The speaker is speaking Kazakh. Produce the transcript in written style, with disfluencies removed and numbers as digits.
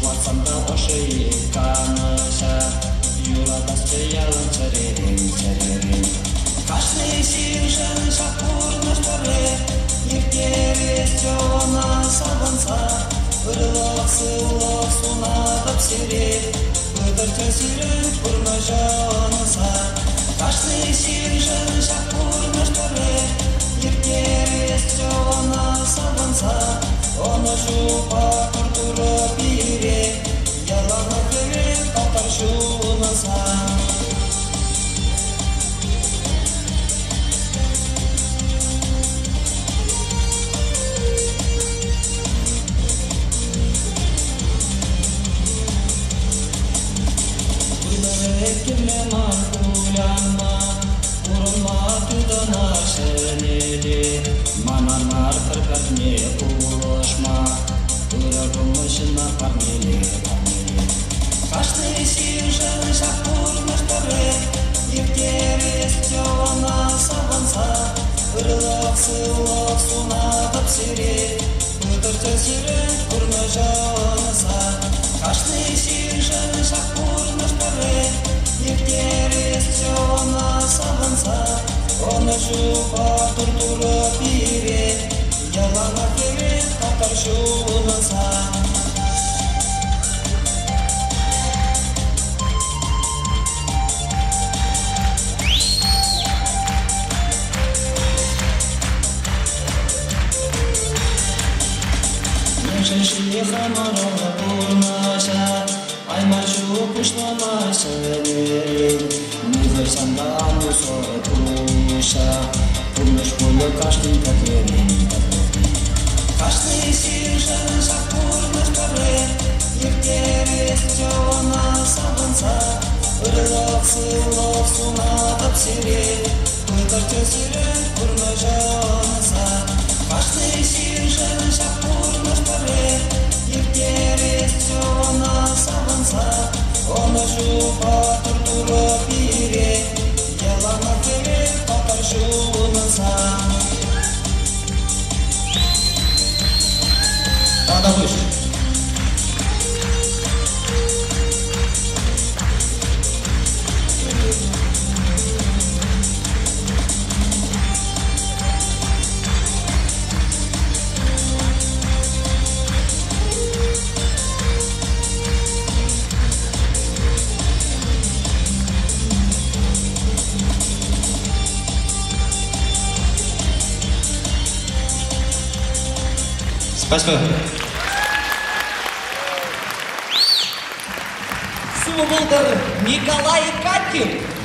Пацанда оши каныша, юладас чаялын чарерин. Кашны сижен шапурныш торы, ертевес жона сабынса, ырылық сылық сунадып сере, ыдыр төсірін пұрны жоныса. Кашны сижен шапурныш торы, ертевес жона сабынса, оны жупа тұртырып ире, яланы керек татар шуныса. Кемле маркулянма, урынма тудана шенеде, мананар кыркатне улышма, ырыгымышына парнеле. Кашны сижен шапурныштары, ертевес жона сабынса, ырылық сылық сунадып сере, ыдыр төсірін пұрны жоныса. Кашны сижен шапурныштары, ертевес жона сабынса, оны жупа тұртырып ире, ялана керек татар шуныса. Шеши хамарова бурнаша, аймашу пуштамаша верен, музырсанда амусо туша, пурныш болы кашны катерин. Кашны сижен шапурныш торы, ертевес жона сабынса, ырылық сылық сунадып сере, ыдыр төсірін пұрны жоныса. Кашны сижен шапурныш торы, ертевес жона сабынса, оны жупа тұртырып ире, ялана керек татар шуныса. Надо выше. Спасибо. Суболдыр Николай Катин.